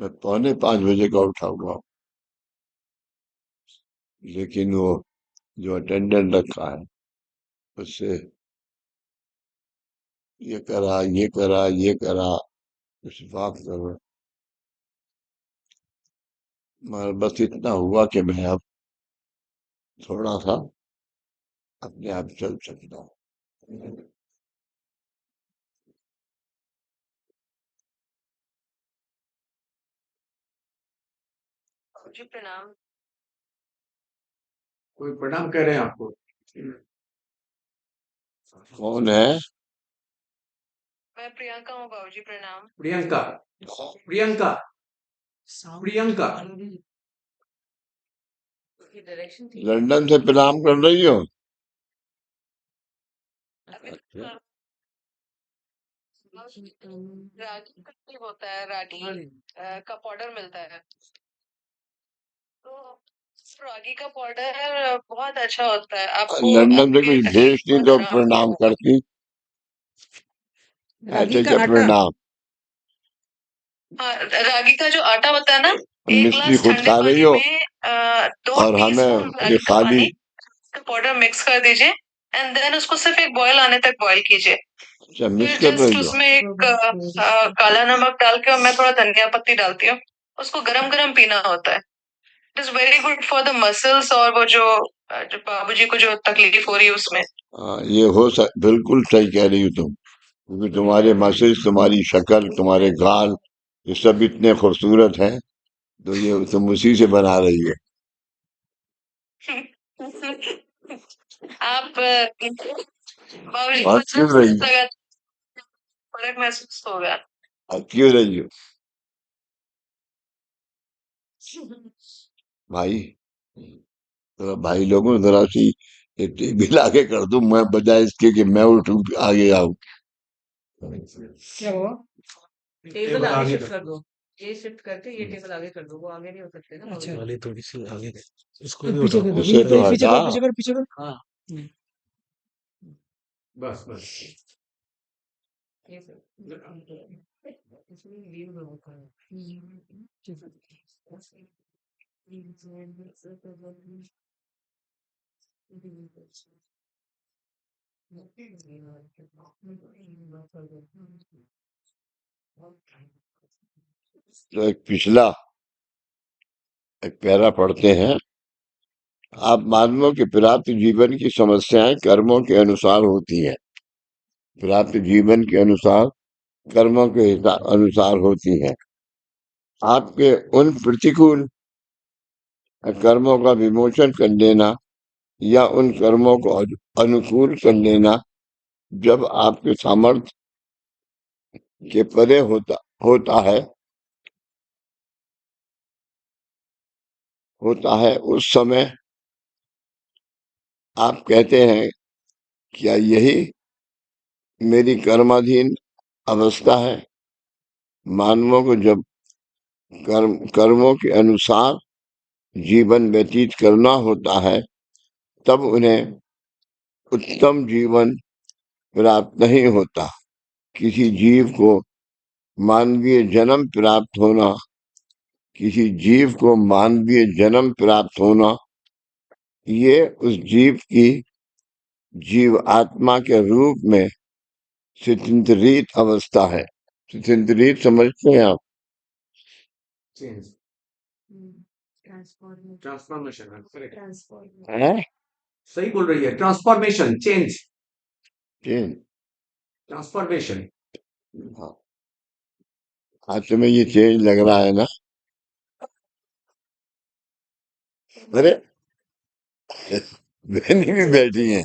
मैं 4:45 बजे का उठा हुआ हूँ, लेकिन वो जो अटेंडेंट रखा है उससे ये करा ये करा ये करा, कुछ बात करो। मगर बस इतना हुआ कि मैं अब थोड़ा सा अपने आप चल सकता हूँ। जी प्रणाम। कोई प्रणाम कह रहे हैं आपको? कौन है? मैं प्रियंका हूँ बाबूजी, प्रणाम। प्रियंका। प्रियंका। प्रियंका। ये डायरेक्शन थी। लंदन से प्रणाम कर रही हो? अभी तो अच्छा। रागी का tea होता है, रागी का पाउडर मिलता है। तो रागी का पाउडर बहुत अच्छा होता है, आपको लंदन से आपके कुछ लिए भेजती बहुत तो आराम प्रणाम देगा। करती। रागी ऐसे का क्या आटा। प्रणाम? हाँ, रागी का जो आटा होता है ना, एक मिस्त्री गिलास खुद ठंडे खा रही पानी हो में 2 और हमें टीस्पून ये रागी का खाली। पानी का पाउडर मिक्स कर दीजिए। एंड देन उसको सिर्फ एक बॉयल आने तक बॉयल कीजिए। अच्छा, मिक्स फिर कर जस्ट रही हो? उसमें एक काला नमक डाल के, और मैं थोड़ा धनिया पत्ती डालती हूँ। उसको गरम गरम पीना होता है। It is very good for the muscles, और वो जो बाबूजी को जो तकलीफ हो रही है उसमें। हाँ, ये बिल्कुल सही कह रही हो तुम, क्योंकि तुम्हारे मसल्स, तुम्हारी शक्ल, तुम्हारे गाल, ये सब इतने खूबसूरत हैं, तो ये तुम उसी से बना रही है। आप बाबूजी को हंस अच्छा क्यों रही हो? लगा, फर्क महसूस होगा। हंस क्यों रही हो भाई? तो भाई लोगों, जरा सी एक टीवी लाके कर दो, मैं बजाय इसके कि मैं उठूं आगे आऊं। क्या हुआ? टेबल आगे आगे शिफ्ट कर। कर दो। ये शिफ्ट करके ये टेबल आगे कर दो, वो आगे नहीं हो सकते ना। अच्छा, वाली थोड़ी सी आगे उसको तो भी पीछे उठाओ। कर दो, उसे तो पीछे हटा। कर, पीछे कर, पीछे कर। हाँ। बस बस। ये सब इसमें लीव में होता है। ठीक है। तो एक पिछला एक पैरा पढ़ते हैं। आप मानव के प्राप्त जीवन की समस्याएं कर्मों के अनुसार होती हैं। प्राप्त जीवन के अनुसार, कर्मों के अनुसार होती हैं। आपके उन प्रतिकूल कर्मों का विमोचन कर लेना, या उन कर्मों को अनुकूल कर लेना, जब आपके सामर्थ्य के परे होता है उस समय आप कहते हैं, क्या यही मेरी कर्माधीन अवस्था है? मानवों को जब कर्मों के अनुसार जीवन व्यतीत करना होता है, तब उन्हें उत्तम जीवन प्राप्त नहीं होता। किसी जीव को मानवीय जन्म प्राप्त होना किसी जीव को मानवीय जन्म प्राप्त होना, ये उस जीव की जीव आत्मा के रूप में स्थितिंतरित अवस्था है। स्थितिंतरित समझते हैं आप? चेंज। ट्रांसफॉर्मेशन। करेक्ट। हैं? सही बोल रही है। Transformation, change. चेंज। ट्रांसफॉर्मेशन। हाँ। आज तुम्हें ये चेंज लग रहा है ना? अरे, बहनी भी बैठी है।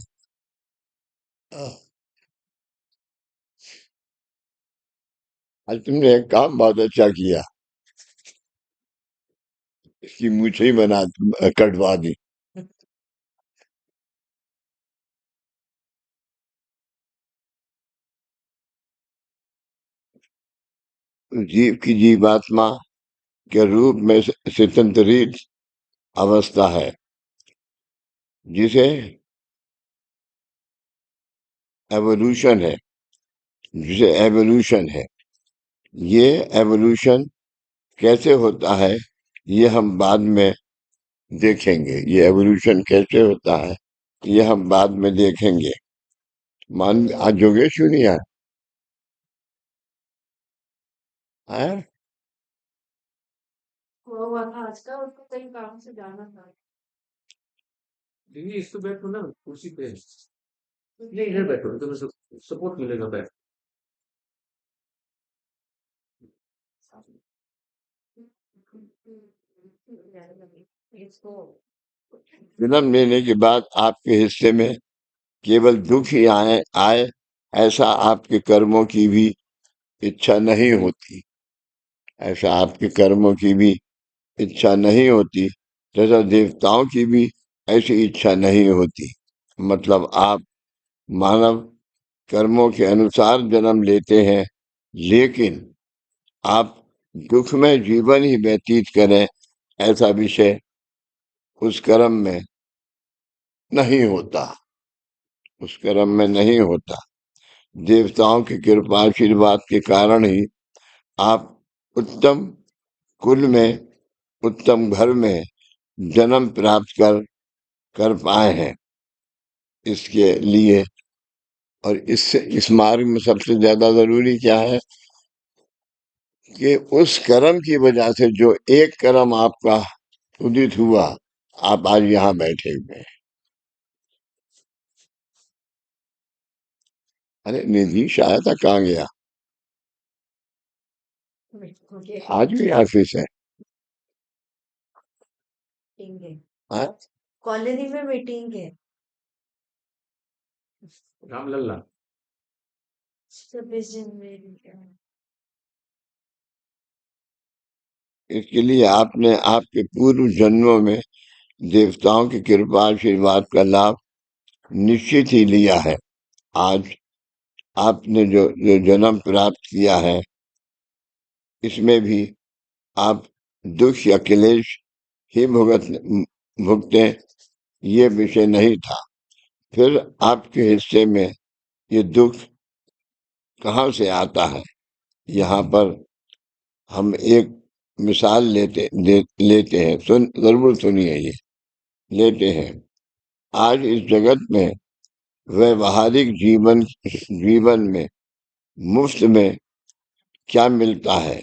आज तुमने एक काम बहुत अच्छा किया, इसकी मूछें ही कटवा दी। जीव की जीवात्मा के रूप में स्थितिंतरित अवस्था है, जिसे एवोल्यूशन है जिसे एवोल्यूशन है। ये एवोल्यूशन कैसे होता है ये हम बाद में देखेंगे। ये एवोल्यूशन कैसे होता है ये हम बाद में देखेंगे। मान आज योगेश क्यों नहीं आया? आया? वो हुआ था आज का, उसको कहीं काम से जाना था। दीदी इस पे बैठो ना कुर्सी पे। नहीं इधर बैठो, तुम्हें सपोर्ट मिलेगा। बैठ। इसको जन्म लेने के बाद आपके हिस्से में केवल दुख ही आए ऐसा आपके कर्मों की भी इच्छा नहीं होती। ऐसा आपके कर्मों की भी इच्छा नहीं होती, तथा देवताओं की भी ऐसी इच्छा नहीं होती। मतलब आप मानव कर्मों के अनुसार जन्म लेते हैं, लेकिन आप दुखमय जीवन ही व्यतीत करें ऐसा विषय उस कर्म में नहीं होता। उस कर्म में नहीं होता। देवताओं की कृपा आशीर्वाद के कारण ही आप उत्तम कुल में, उत्तम घर में जन्म प्राप्त कर पाए हैं। इसके लिए और इससे इस मार्ग में सबसे ज्यादा जरूरी क्या है कि उस कर्म की वजह से जो एक कर्म आपका उदित हुआ, आप आज यहाँ बैठे हुए हैं। अरे निधि शायद कहाँ गया? आज भी ऑफिस है। मीटिंग है, हाँ? कॉलोनी में मीटिंग है। रामलल्ला 26 जनवरी का। इसके लिए आपने आपके पूर्व जन्मों में देवताओं की कृपा आशीर्वाद का लाभ निश्चित ही लिया है। आज आपने जो जन्म प्राप्त किया है, इसमें भी आप दुख या क्लेश ही भुगते, ये विषय नहीं था। फिर आपके हिस्से में ये दुख कहाँ से आता है? यहाँ पर हम एक मिसाल लेते हैं। जरूर सुनिए ये। लेते हैं। आज इस जगत में व्यवहारिक जीवन में मुफ्त में क्या मिलता है?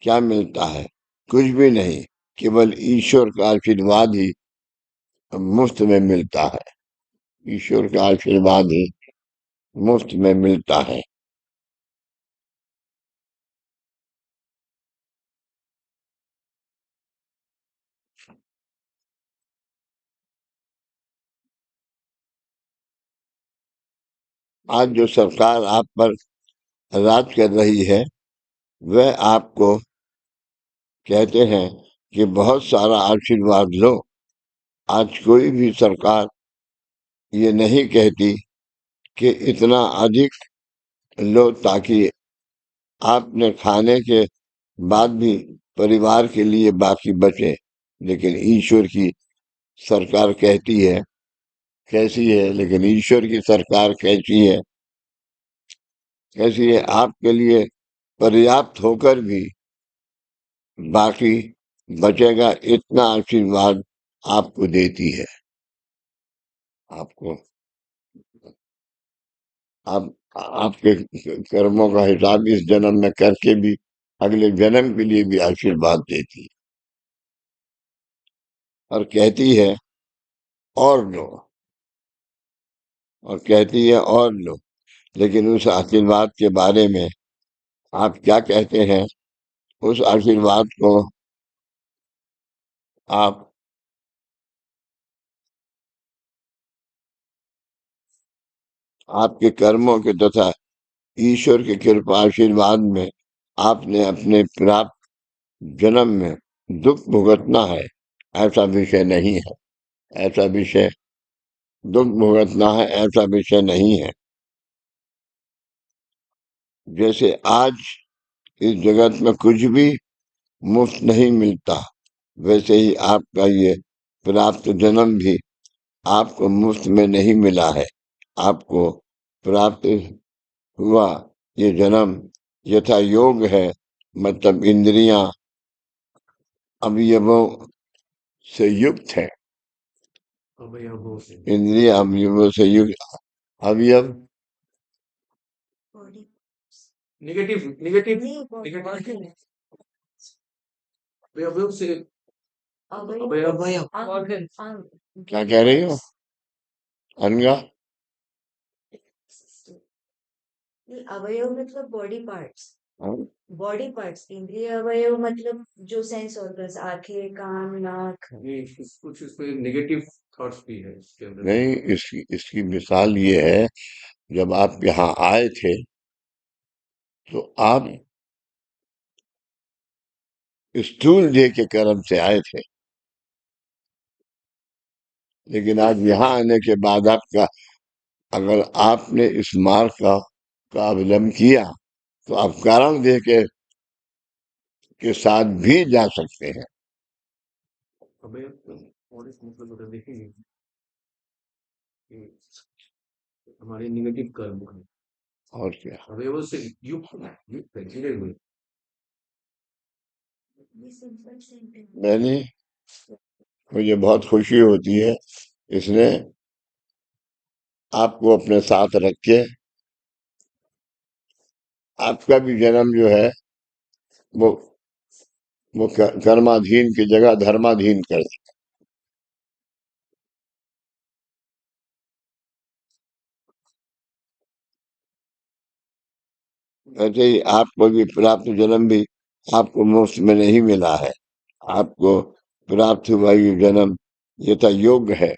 क्या मिलता है? कुछ भी नहीं। केवल ईश्वर का आशीर्वाद ही मुफ्त में मिलता है। ईश्वर का आशीर्वाद ही मुफ्त में मिलता है। आज जो सरकार आप पर राज कर रही है, वह आपको कहते हैं कि बहुत सारा आशीर्वाद लो। आज कोई भी सरकार ये नहीं कहती कि इतना अधिक लो ताकि आपने खाने के बाद भी परिवार के लिए बाकी बचे। लेकिन ईश्वर की सरकार कहती है, कैसी है? लेकिन ईश्वर की सरकार कैसी है? कैसी है? आपके लिए पर्याप्त होकर भी बाकी बचेगा, इतना आशीर्वाद आपको देती है। आपको आप आपके कर्मों का हिसाब इस जन्म में करके भी अगले जन्म के लिए भी आशीर्वाद देती है। और कहती है और लो, और कहती है और लो। लेकिन उस आशीर्वाद के बारे में आप क्या कहते हैं? उस आशीर्वाद को आप आपके कर्मों के तथा ईश्वर के कृपा आशीर्वाद में आपने अपने प्राप्त जन्म में दुख भुगतना है, ऐसा विषय नहीं है। ऐसा विषय दुख भुगतना है, ऐसा विषय नहीं है। जैसे आज इस जगत में कुछ भी मुफ्त नहीं मिलता, वैसे ही आपका ये प्राप्त जन्म भी आपको मुफ्त में नहीं मिला है। आपको प्राप्त हुआ ये जन्म यथा योग है, मतलब इंद्रियां अवयवों से युक्त है। अवयवों से इंद्रिय अवयवों से युक्त अवयव नेगेटिव नेगेटिव नेगेटिव अवयवों से अवयव ऑर्गन क्या कह रही हो अनगा? अवयव मतलब बॉडी पार्ट्स। हाँ? बॉडी पार्ट्स इंद्रिय अवयव मतलब जो सेंस ऑर्गन्स, आंखें, कान, नाक। नहीं कुछ इस पे नेगेटिव थॉट्स भी है इसके अंदर। नहीं, इसकी इसकी मिसाल ये है, जब आप यहाँ आए थे तो आप स्थूल देह के कर्म से आए थे, लेकिन आज यहाँ आने के बाद आपका, अगर आपने इस मार्ग का अवलंब किया तो आप कारण देह के साथ भी जा सकते हैं। अवयव और इस मतलब अगर देखेंगे कि हमारे नेगेटिव कर्म है और क्या? अवयवों से युक्त है जुड़े हुए। मैंने मुझे बहुत खुशी होती है, इसने आपको अपने साथ रख के आपका भी जन्म जो है वो वो कर्माधीन की जगह धर्माधीन कर दिया। वैसे ही आपको भी प्राप्त जन्म भी आपको मुफ्त में नहीं मिला है, आपको प्राप्त हुआ ये जन्म यथा योग्य है।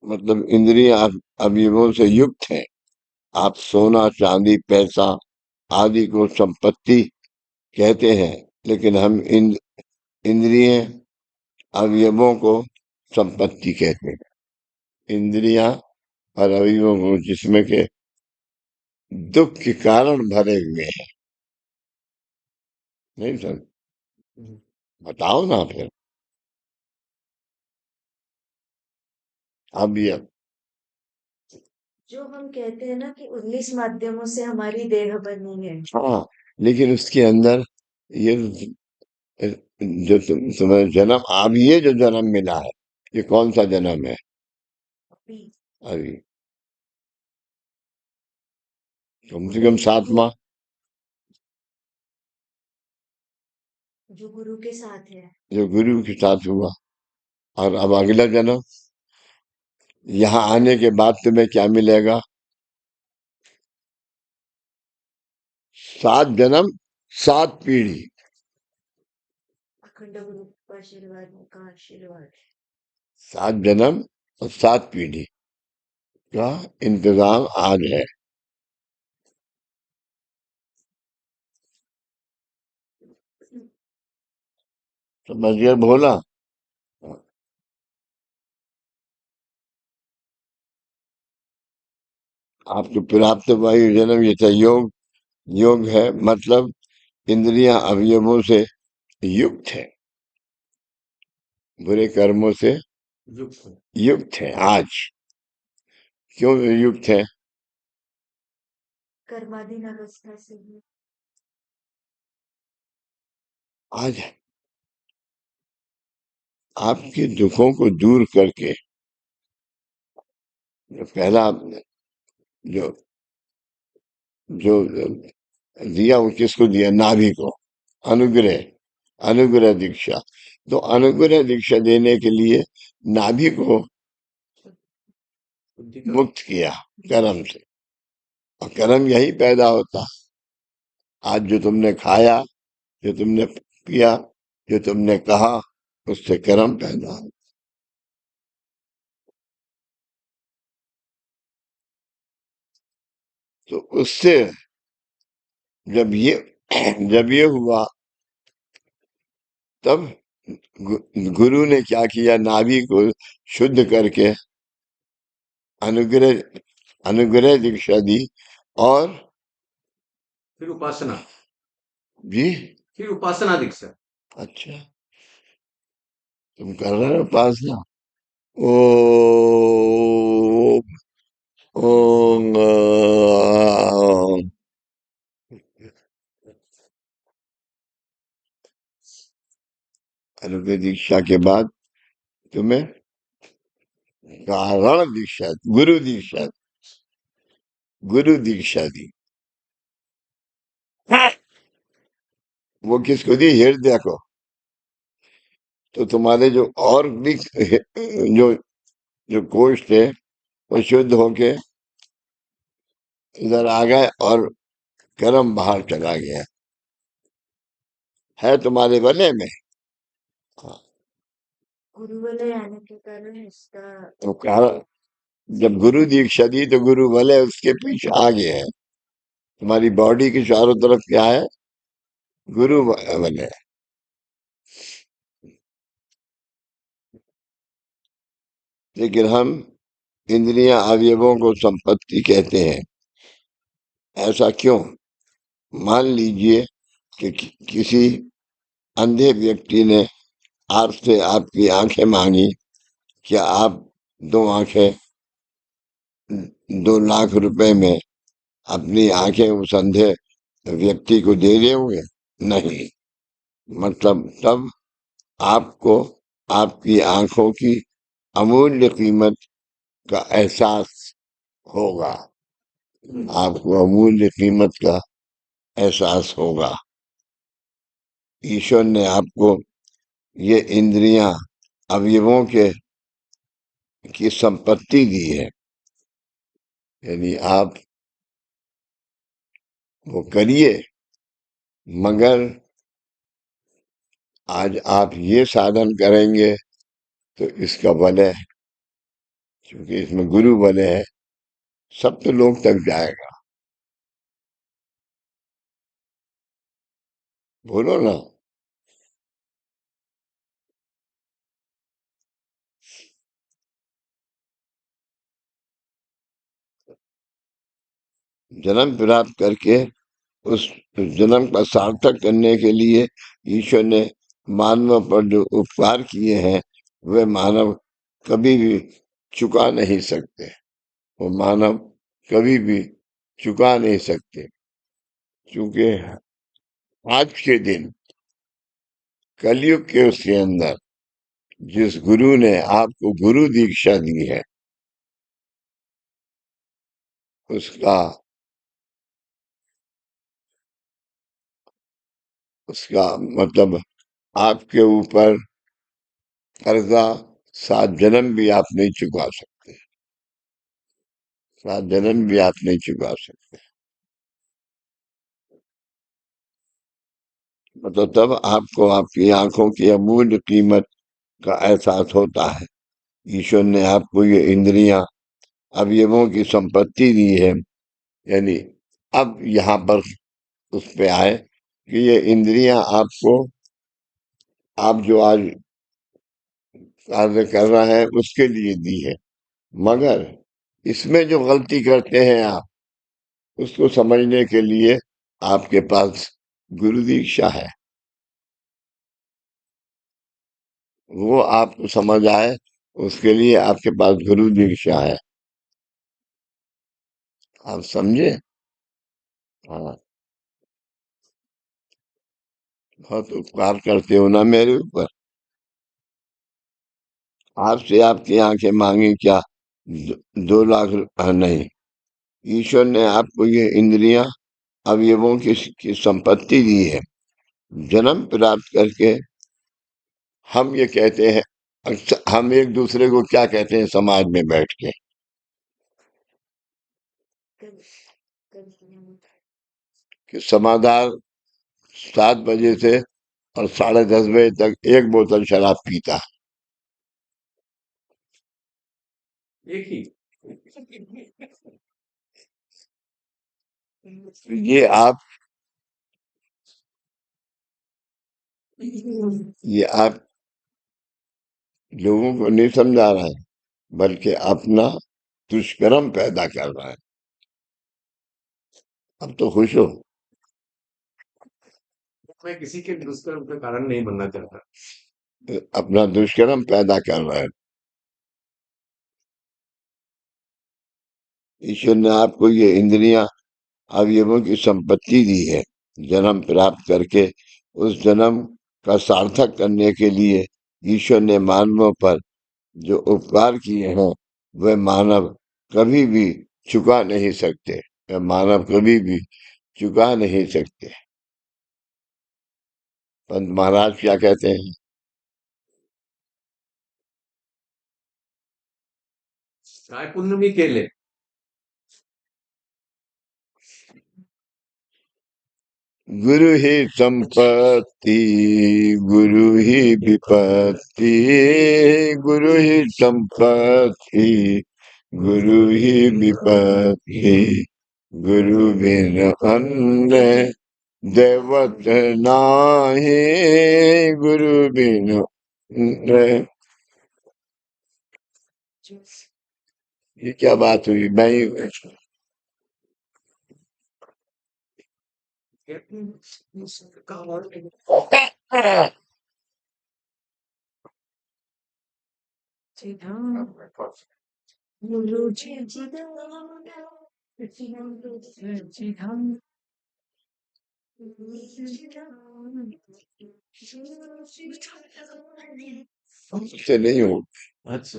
मतलब इंद्रियां अवयवों से युक्त हैं। आप सोना चांदी पैसा आदि को संपत्ति कहते हैं, लेकिन हम इंद्रिय अवयवों को संपत्ति कहते हैं। इंद्रियां और अवयवों को जिसमें के दुख के कारण भरे हुए हैं। नहीं सर, बताओ ना फिर। अवयव जो हम कहते हैं ना कि 19 माध्यमों से हमारी देह बनी है। हाँ, लेकिन उसके अंदर ये जो तुम्हें जन्म, अब ये जो जन्म मिला है, ये कौन सा जन्म है? अभी अभी कम से कम 7वां, जो गुरु के साथ है। जो गुरु के साथ हुआ। और अब अगला जन्म, यहाँ आने के बाद तुम्हें क्या मिलेगा? 7 जन्म 7 पीढ़ी। अखंड गुरु का आशीर्वाद का आशीर्वाद। 7 जन्म और 7 पीढ़ी का इंतजाम आज है। समझ गए भोला? आपको प्राप्त हुआ ये जन्म यथा योग है, मतलब इंद्रियां अवयवों से युक्त है, बुरे कर्मों से युक्त है। युक्त है आज। क्यों युक्त है? कर्माधीन अवस्था से ही। आज आपके दुखों को दूर करके जो पहला जो जो दिया वो किसको दिया? नाभि को। अनुग्रह, अनुग्रह दीक्षा। तो अनुग्रह दीक्षा देने के लिए नाभि को बुद्धि का मुक्त किया कर्म से, और कर्म यही पैदा होता। आज जो तुमने खाया, जो तुमने पिया, जो तुमने कहा, उससे कर्म पैदा हो। तो उससे जब ये जब ये हुआ, तब गुरु ने क्या किया? नाभि को शुद्ध करके अनुग्रह अनुग्रह दीक्षा दी। और फिर उपासना, भी फिर उपासना दीक्षा। अच्छा, तुम कर रहे हो उपासना? ओ ओम अनुग्रह दीक्षा के बाद तुम्हें कारण दीक्षा, गुरु दीक्षा दी। वो किसको दी? हृदय को। तो तुम्हारे जो और भी जो जो कोष थे वो शुद्ध होके इधर आ गए और कर्म बाहर चला गया, है तुम्हारे वलय में। हाँ, गुरु वलय आने के कारण इसका तो कारण जब गुरु दीक्षा दी तो गुरु वलय उसके पीछे आ गया है। तुम्हारी बॉडी के चारों तरफ क्या है? गुरु वलय। लेकिन हम इंद्रियां अवयवों को संपत्ति कहते हैं। ऐसा क्यों? मान लीजिए कि किसी अंधे व्यक्ति ने आपसे आपकी आंखें मांगी, क्या आप 2 आंखें 2 लाख रुपए में अपनी आंखें उस अंधे व्यक्ति को दे दोगे? नहीं। मतलब तब आपको आपकी आंखों की अमूल्य कीमत का एहसास होगा। आपको अमूल्य कीमत का एहसास होगा। ईश्वर ने आपको ये इंद्रियां अवयवों के की संपत्ति दी है। यानी आप वो करिए, मगर आज आप ये साधन करेंगे तो इसका वलय, क्योंकि इसमें गुरु वलय है, सप्त लोक तक जाएगा। बोलो ना। जन्म प्राप्त करके उस जन्म का सार्थक करने के लिए ईश्वर ने मानव पर जो उपकार किए हैं वे मानव कभी भी चुका नहीं सकते। वो मानव कभी भी चुका नहीं सकते, क्योंकि आज के दिन कलयुग के उसके अंदर जिस गुरु ने आपको गुरु दीक्षा दी है उसका उसका मतलब आपके ऊपर कर्जा 7 जन्म भी आप नहीं चुका सकते। 7 जन्म भी आप नहीं चुका सकते। मतलब तब आपको आपकी आंखों की अमूल्य कीमत का एहसास होता है। ईश्वर ने आपको ये इंद्रियां अवयवों की संपत्ति दी है। यानी अब यहाँ पर उस पे आए कि ये इंद्रियां आपको, आप जो आज कार्य कर रहे हैं उसके लिए दी है, मगर इसमें जो गलती करते हैं आप उसको समझने के लिए आपके पास गुरु दीक्षा है। वो आपको समझ आए उसके लिए आपके पास गुरु दीक्षा है। आप समझे? हाँ, बहुत उपकार करते हो ना मेरे ऊपर। आपसे आपकी आंखें मांगी क्या? 2 लाख नहीं। ईश्वर ने आपको ये इंद्रियां अवयवों की संपत्ति दी है। जन्म प्राप्त करके हम ये कहते हैं, अक्सर हम एक दूसरे को क्या कहते हैं समाज में बैठ के? कि समादार 7 बजे से और 10:30 बजे तक 1 बोतल शराब पीता। एक ही। ये आप ये आप लोगों को नहीं समझा रहे हैं, बल्कि अपना दुष्कर्म पैदा कर रहा है। अब तो खुश हो। मैं किसी के दुष्कर्म का कारण नहीं बनना चाहता। अपना दुष्कर्म पैदा कर रहा है। ईश्वर ने आपको ये इंद्रियां अवयवों की संपत्ति दी है। जन्म प्राप्त करके उस जन्म का सार्थक करने के लिए ईश्वर ने मानवों पर जो उपकार किए हैं वह मानव कभी भी चुका नहीं सकते। वह मानव कभी भी चुका नहीं सकते। पंत महाराज क्या कहते हैं? काय पुण्य मी केले गुरु ही संपत्ति, गुरु ही विपत्ति, गुरु ही संपत्ति, गुरु ही विपत्ति, गुरु बिन अन्य देवत नाही, गुरु बिन अन्य। ये क्या बात हुई? मैं ही गुरु जी चिदानंद से नहीं हूँ। अच्छा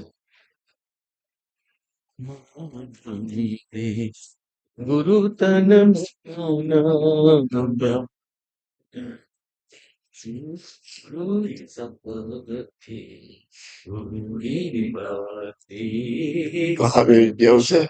गुरु तन कहाँ भेज दिया उसे?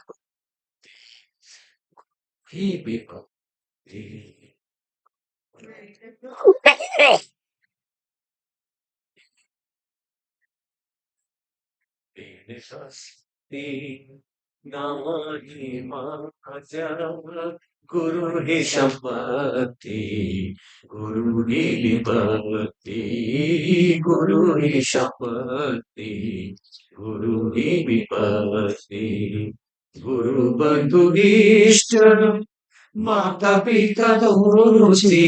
गुरु ही संपत्ति गुरु ही विपत्ति गुरु ही संपत्ति गुरु ही विपत्ति गुरु बंधु इष्ट माता पिता दोषी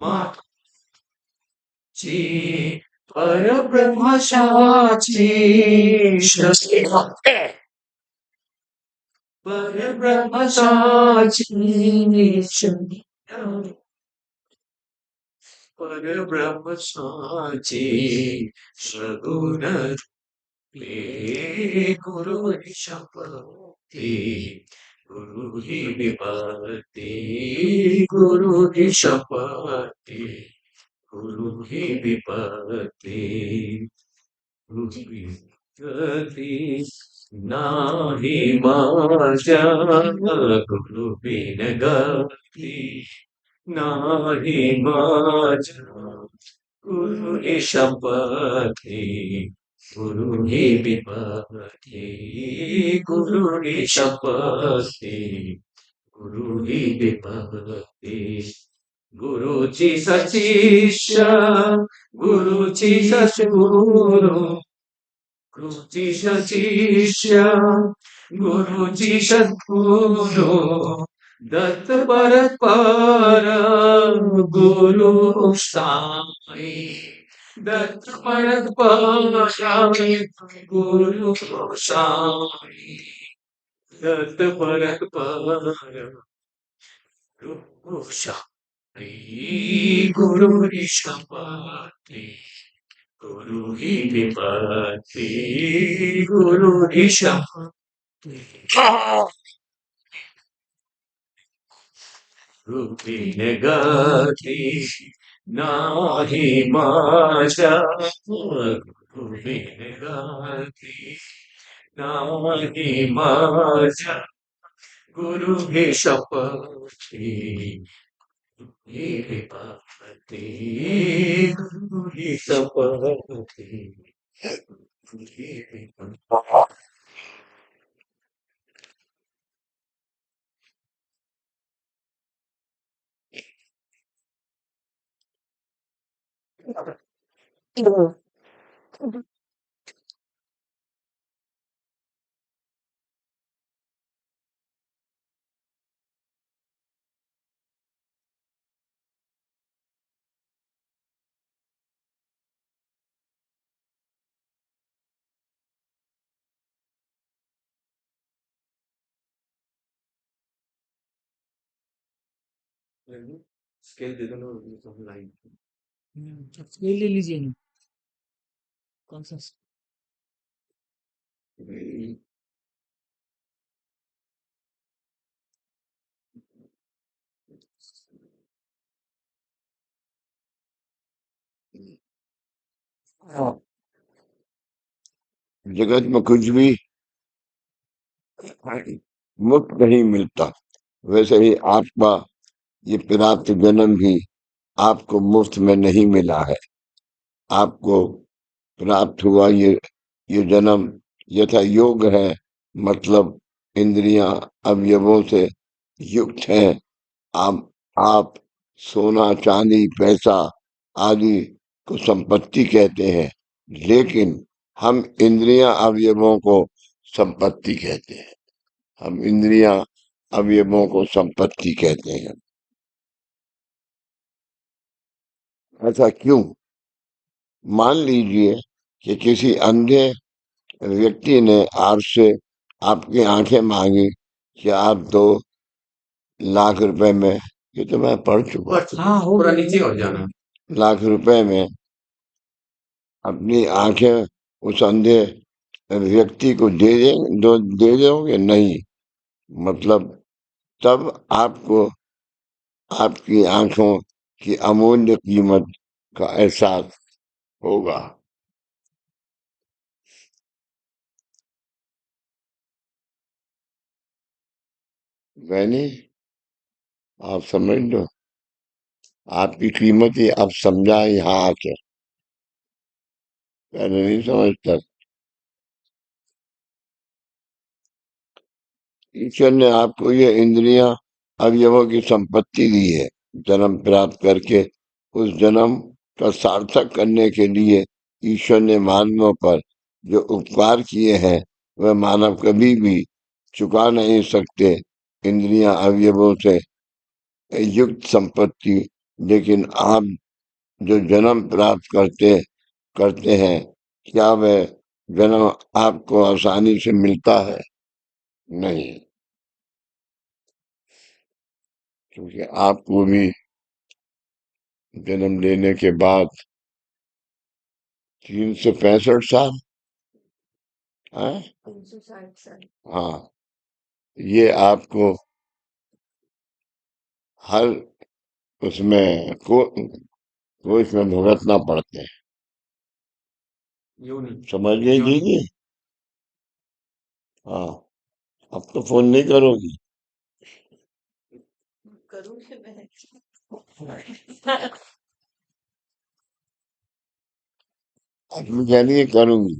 माता जी पर ब्रह्म साक्षी पर ब्रह्म साक्षी पर ब्रह्म साक्षी सगुण गुरु ही संपत्ति गुरु ही विपत्ति गुरु ही संपत्ति गुरु ही विपत्ति गुरु ही गति नाही माझ्या गुरु बिन गती नाही माझ्या गुरु ही संपत्ति गुरु ही विपत्ति गुरु ही संपत्ति गुरु ही विपत्ति गुरुची सचिष्य गुरुची सद्गुरु गुरुची सचिष्य गुरुची सद्गुरु दत्त परस्पर गुरु साई दत्त परस्पर गुरु साई दत्त परस्पर गुरु साई गुरु ऋषभति गुरु ही विपत्ति गुरु ऋषभति रूपिन गति नाही माझ्या रूपिन गति नाही माझ्या गुरु ही शपथी ही विपत्ति गुरु ही शपथी गुरु ही विपत्ति स्केल दे दो ना, ये तो लाइन। स्केल ले लीजिए ना। कौन सा? जगत में कुछ भी मुफ्त नहीं मिलता, वैसे ही आपका ये प्राप्त जन्म भी आपको मुफ्त में नहीं मिला है। आपको प्राप्त हुआ ये जन्म यथा योग है, मतलब इंद्रियां अवयवों से युक्त है। आप सोना चांदी पैसा आदि को संपत्ति कहते हैं, लेकिन हम इंद्रियां अवयवों को संपत्ति कहते हैं। हम इंद्रियां अवयवों को संपत्ति कहते हैं। ऐसा क्यों? मान लीजिए कि किसी अंधे व्यक्ति ने आपसे आपकी आंखें मांगी कि आप 2 लाख रुपए में, ये तो मैं पढ़ चुका, हाँ, हो पूरा गया। नीचे और जाना। लाख रुपए में अपनी आंखें उस अंधे व्यक्ति को दे दोगे? नहीं। मतलब तब आपको आपकी आंखों की अमूल्य कीमत का एहसास होगा। मैंने आप समझ लो, आपकी कीमत ही आप समझा यहाँ आके, पहले नहीं समझता। ईश्वर ने आपको ये इंद्रियां अवयवों की संपत्ति दी है। जन्म प्राप्त करके उस जन्म का सार्थक करने के लिए ईश्वर ने मानवों पर जो उपकार किए हैं वह मानव कभी भी चुका नहीं सकते। इंद्रियां अवयवों से युक्त संपत्ति। लेकिन आप जो जन्म प्राप्त करते करते हैं, क्या वह जन्म आपको आसानी से मिलता है? नहीं, क्योंकि आपको भी जन्म लेने के बाद 365 साल, हाँ 360 साल। हाँ, ये आपको हर उसमें को इसमें भुगतना पड़ते हैं। यूं नहीं। समझ गई यूं नहीं। दीदी? हाँ, अब तो फोन नहीं करोगी? करूंगी मैं। अब मैं कह रही है करूंगी।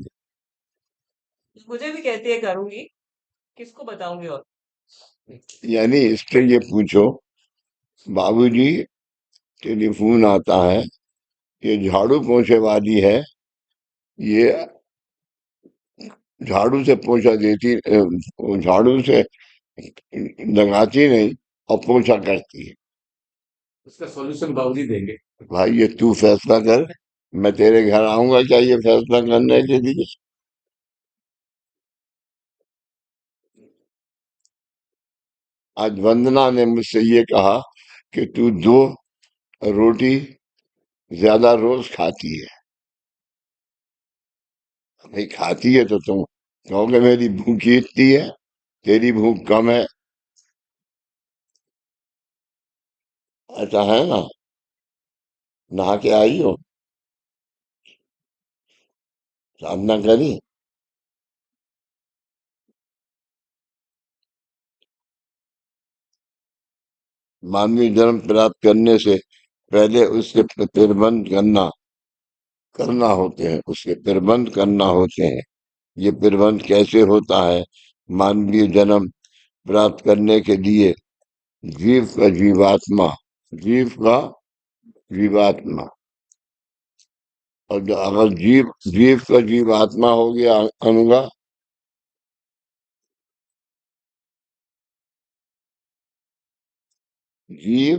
मुझे भी कहती है करूंगी, किसको बताऊंगी और। यानी इससे ये पूछो, बाबूजी टेलीफोन आता है, ये झाड़ू पोछे वाली है, ये झाड़ू से पोछा देती, वो झाड़ू से लगाती नहीं और पोछा करती है। उसका सॉल्यूशन बाबूजी देंगे। भाई ये तू फैसला कर, मैं तेरे घर आऊंगा क्या ये फैसला करने के लिए? आज वंदना ने मुझसे ये कहा कि तू 2 रोटी ज्यादा रोज खाती है। भाई खाती है तो तुम कहोगे मेरी भूख ही इतनी है, तेरी भूख कम है, ऐसा है ना? नहा के आई हो, साधना करी? मानवीय जन्म प्राप्त करने से पहले उसके प्रबंध करना होते हैं, उसके प्रबंध करना होते हैं। ये प्रबंध कैसे होता है? मानवीय जन्म प्राप्त करने के लिए जीव का जीवात्मा, जीव का जीवात्मा, और अगर जीव जीव का जीवात्मा हो गया अनुगा, जीव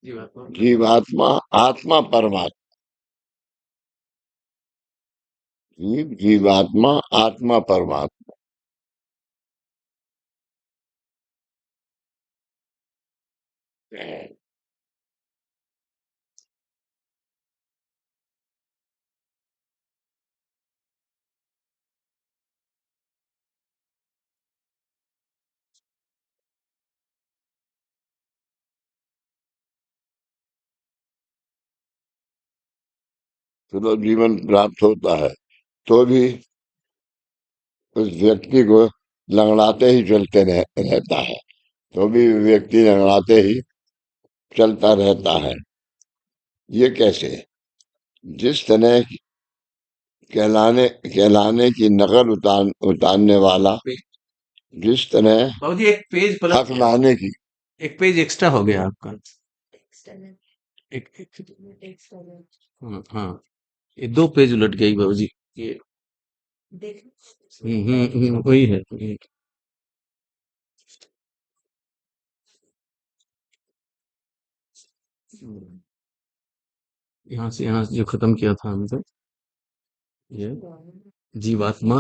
जीवात्मा। जीवात्मा आत्मा परमात्मा, जीव जीवात्मा आत्मा परमात्मा। सुलभ जीवन प्राप्त होता है, तो भी उस व्यक्ति को लंगड़ाते ही रहता है, तो भी व्यक्ति लंगड़ाते ही चलता रहता है। ये कैसे? जिस तरह कहलाने कहलाने की नकल उतारने वाला, जिस तरह बाबूजी एक पेज पलट हक गया, लाने की एक पेज एक्स्ट्रा हो गया आपका। एक्सटर्नल एक एक्सटर्नल हाँ हाँ, ये 2 पेज उलट गई बाबूजी। ये देख वही है, वही है। यहाँ से जो खत्म किया था हमने, तो ये जीवात्मा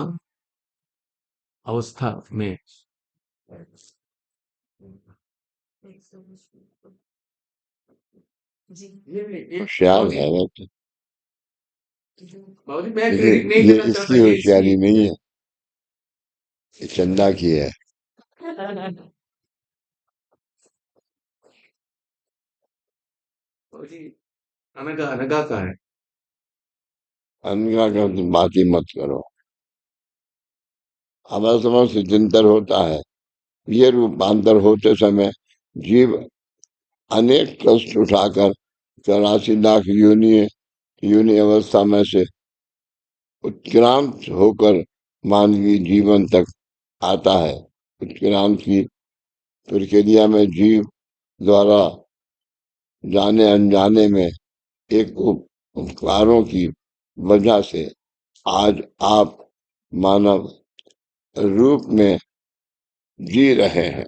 अवस्था में जी होशियार है वो तो। बाबूजी मैं ये क्रेडिट नहीं ये लेना चाहता, इसकी ये होशियारी इसकी नहीं है, ये चंदा की है। बाबूजी अनगा अनगा का है। अनका का तो बात ही मत करो। अवसमय से चिंतन होता है। ये रूपांतर होते समय जीव अनेक कष्ट उठाकर 84 लाख योनि अवस्था में से उत्क्रांत होकर मानवीय जीवन तक आता है। उत्क्रांत की प्रक्रिया में जीव द्वारा जाने अनजाने में एक उपकारों की वजह से आज आप मानव रूप में जी रहे हैं।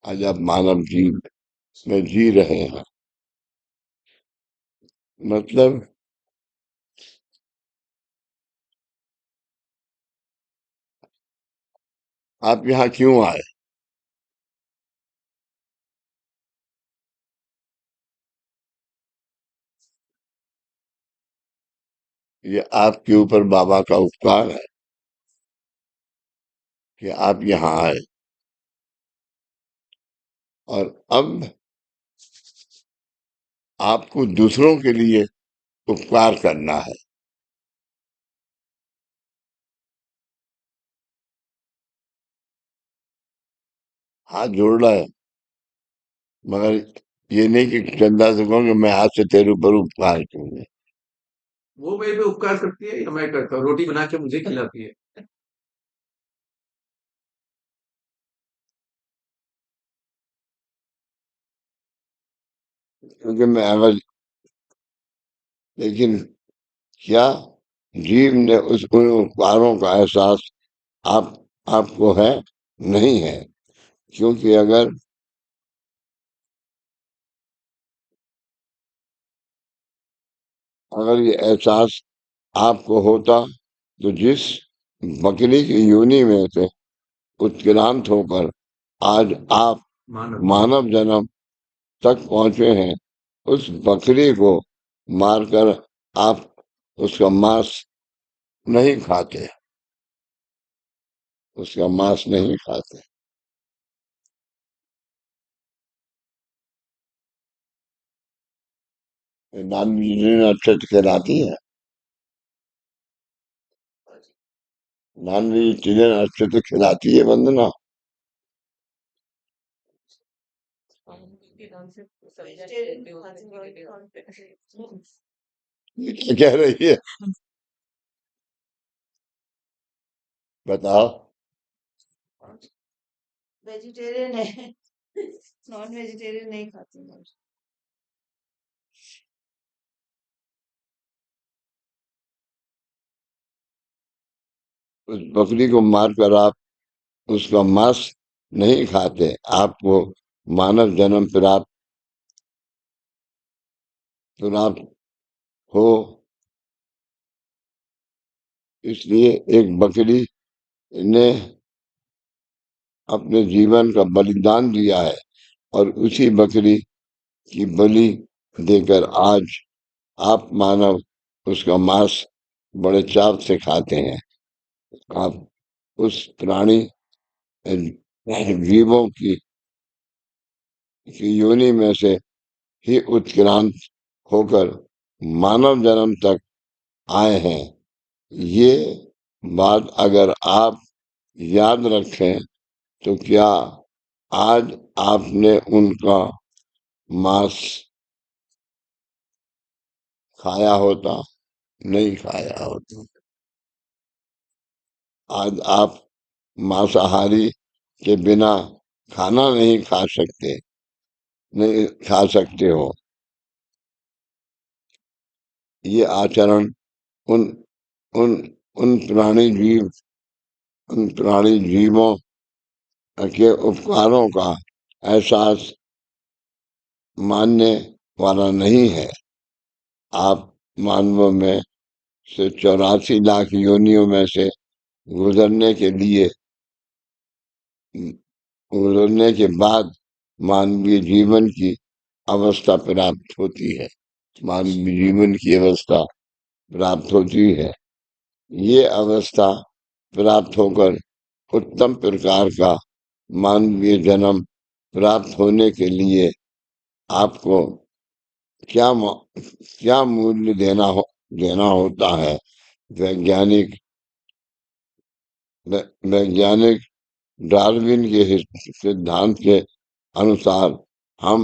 आज आप मानव जीव में जी रहे हैं। मतलब आप यहाँ क्यों आए? ये आपके ऊपर बाबा का उपकार है कि आप यहाँ आए। और अब आपको दूसरों के लिए उपकार करना है। हाथ जोड़ रहा है, मगर ये नहीं कि चंदा से कहूँ मैं आज से तेरे ऊपर उपकार करूंगा। वो मेरे पे उपकार करती है या मैं करता हूँ? रोटी बना के मुझे खिलाती है। क्योंकि मैं अगर, लेकिन क्या जीव ने उन उपकारों का एहसास आप आपको है? नहीं है। क्योंकि अगर ये एहसास आपको होता तो जिस बकरी की योनि में से उत्क्रांत होकर आज आप मानव मानव जन्म तक पहुंचे हैं, उस बकरी को मारकर आप उसका मांस नहीं खाते, उसका मांस नहीं खाते। नान वेजिटेरियन अच्छे से खिलाती है। नॉन वेजिटेरियन अच्छे से खिलाती है वंदना। ये क्या कह रही है? बताओ। वेजिटेरियन है नॉन वेजिटेरियन नहीं खाती मैं। उस बकरी को मारकर आप उसका मांस नहीं खाते, आपको मानव जन्म प्राप्त हो। इसलिए एक बकरी ने अपने जीवन का बलिदान दिया है और उसी बकरी की बलि देकर आज आप मानव उसका मांस बड़े चाव से खाते हैं। आप उस प्राणी जीवों की योनि में से ही उत्क्रांत होकर मानव जन्म तक आए हैं। ये बात अगर आप याद रखें तो क्या आज आपने उनका मांस खाया होता? नहीं खाया होता। आज आप मांसाहारी के बिना खाना नहीं खा सकते, नहीं खा सकते हो। ये आचरण उन उन उन प्राणी जीवों के उपकारों का एहसास मानने वाला नहीं है। आप मानवों में से 84 लाख योनियों में से गुजरने के लिए गुजरने के बाद मानवीय जीवन की अवस्था प्राप्त होती है। मानवीय जीवन की अवस्था प्राप्त होती है। ये अवस्था प्राप्त होकर उत्तम प्रकार का मानवीय जन्म प्राप्त होने के लिए आपको क्या क्या मूल्य देना होता है? वैज्ञानिक वैज्ञानिक डार्विन के सिद्धांत के अनुसार हम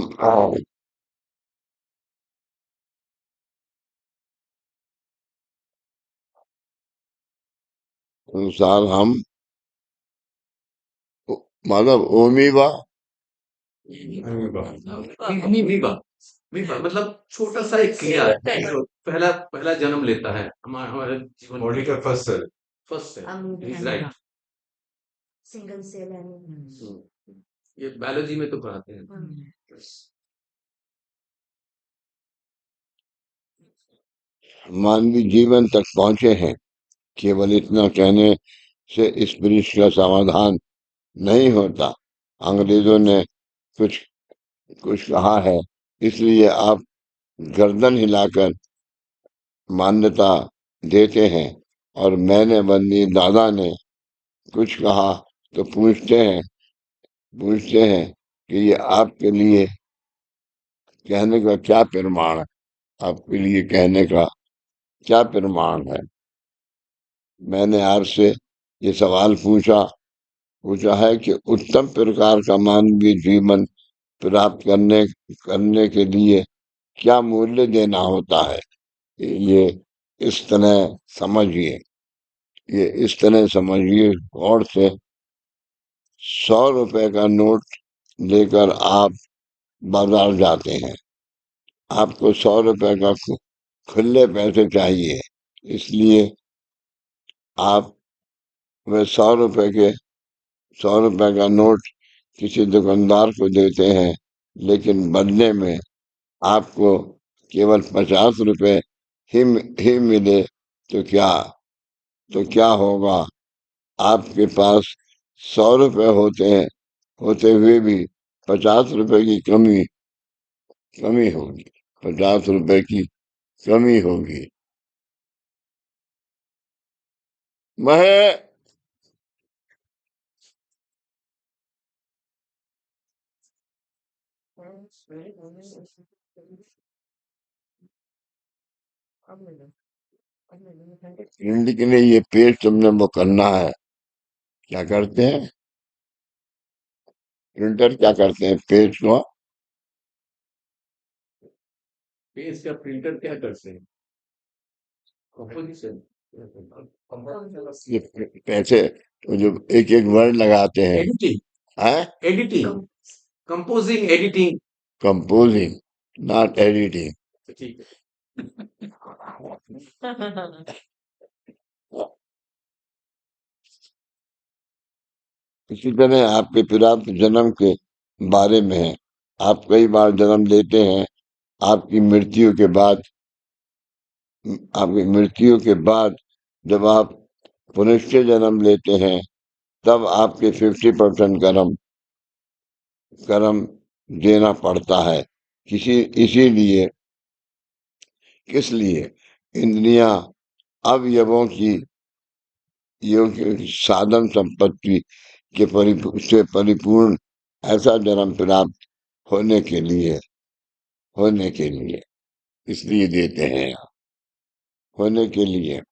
अनुसार हम मतलब ओमीवा अमीबा अमीबा अमीबा मतलब छोटा सा एक क्रिया है जो पहला पहला जन्म लेता है हमारे जीवन बॉडी का first cell is right. Single cell animal. ये बायोलॉजी में तो पढ़ाते हैं। मानवीय जीवन तक पहुंचे हैं। केवल इतना कहने से इस वृक्ष का समाधान नहीं होता। अंग्रेजों ने कुछ कुछ कहा है, इसलिए आप गर्दन हिलाकर मान्यता देते हैं, और मैंने बंदी दादा ने कुछ कहा तो पूछते हैं कि ये आपके लिए कहने का क्या प्रमाण है? आपके लिए कहने का क्या प्रमाण है? मैंने आपसे ये सवाल पूछा है कि उत्तम प्रकार का मानवीय जीवन प्राप्त करने के लिए क्या मूल्य देना होता है? ये इस तरह समझिए, ये इस तरह समझिए और से 100 रुपए का नोट लेकर आप बाजार जाते हैं। आपको 100 रुपए का खुले पैसे चाहिए, इसलिए आप वह 100 रुपए का नोट किसी दुकानदार को देते हैं, लेकिन बदले में आपको केवल 50 रुपए ही मिले तो क्या होगा? आपके पास 100 रुपए होते हुए भी 50 रुपए की कमी होगी। 50 रुपए की कमी होगी। मैं हिंदी के लिए ये पेज तुमने वो करना है। क्या करते हैं? प्रिंटर क्या करते हैं पेज को? पेज का प्रिंटर क्या करते हैं? कंपोजिशन ये पैसे तो जो एक एक वर्ड लगाते हैं, editing editing composing editing. Composing, not editing. ठीक है। इसी तरह आपके प्राप्त जन्म के बारे में है। आप कई बार जन्म लेते हैं। आपकी मृत्यु के बाद आपकी मृत्यु के बाद जब आप पुनश्च जन्म लेते हैं, तब आपके 50% कर्म देना पड़ता है। इसीलिए किस लिए इंद्रियां अवयवों की योग्य साधन संपत्ति से परिपूर्ण ऐसा जन्म प्राप्त होने के लिए होने के लिए इसलिए देते हैं। होने के लिए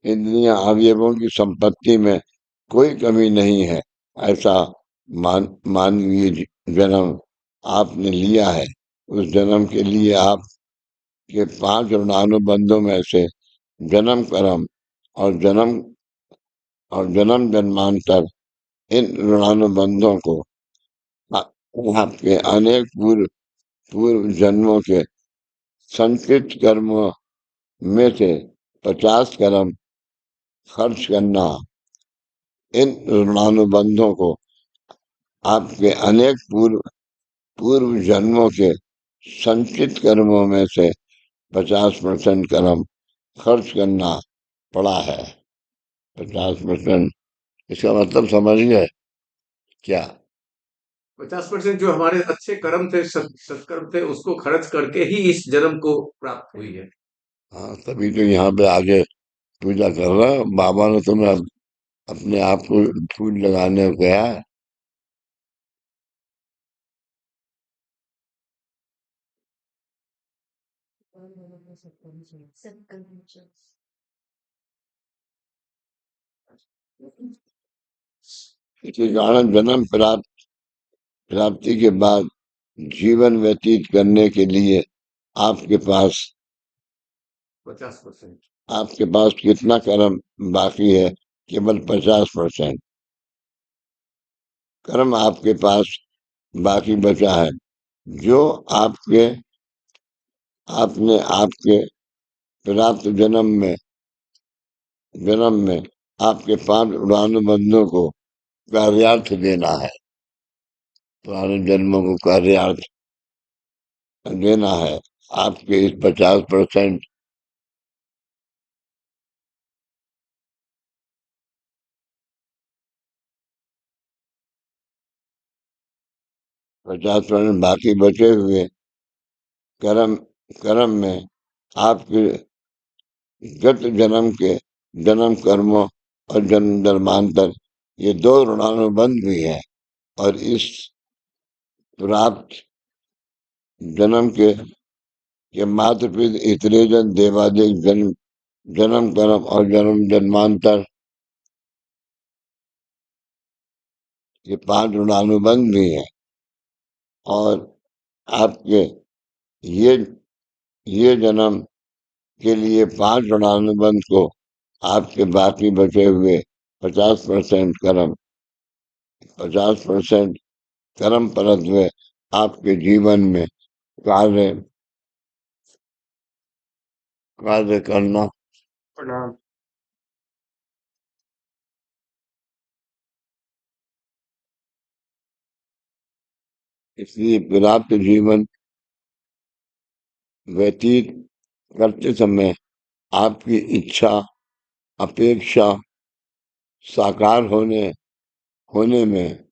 इंद्रियां अवयवों की संपत्ति में कोई कमी नहीं है, ऐसा मानवीय जन्म आपने लिया है। उस जन्म के लिए आपके 5 ऋणानुबंधों में से जन्म कर्म और जन्म जन्मांतर, इन ऋणानुबंधों को आ- आपके अनेक पूर्व पूर्व जन्मों के संचित कर्मों में से 50 कर्म खर्च करना। इन ऋणानुबंधों को आपके अनेक पूर्व पूर्व जन्मों के संचित कर्मों में से 50% कर्म खर्च करना पड़ा है। 50%, इसका मतलब समझ गए क्या? 50% जो हमारे अच्छे कर्म थे, सत्कर्म थे, उसको खर्च करके ही इस जन्म को प्राप्त हुई है। हाँ, तभी तो यहाँ पे आगे पूजा कर रहा है। बाबा ने तुम्हें अपने आप को फूल लगाने को कहा है। सत्कर्म जो इसी कारण जन्म प्राप्ति के बाद जीवन व्यतीत करने के लिए आपके पास 50%। आपके पास कितना कर्म बाकी है? केवल 50% कर्म आपके पास बाकी बचा है, जो आपके आपने आपके प्राप्त जन्म में आपके 5 उड़ानुबंधों को कार्यार्थ देना है। पुराने जन्मों को कार्यार्थ देना है। आपके इस 50% बाकी बचे हुए कर्म कर्म में आपके गत जन्म के जन्म कर्मों और जन्म जन्मांतर, ये 2 ऋणानुबंध भी है। और इस प्राप्त जन्म के मात्र पिता इतने जन देवादिक जन्म जन्म कर्म और जन्म जन्मांतर, ये 5 ऋणानुबंध भी है। और आपके ये ये जन्म के लिए 5 ऋणानुबंध को आपके बाकी बचे हुए 50% कर्म 50% कर्म परत्व आपके जीवन में कार्य कार्य करना। प्रणाम। इसलिए प्राप्त जीवन व्यतीत करते समय आपकी इच्छा अपेक्षा साकार होने में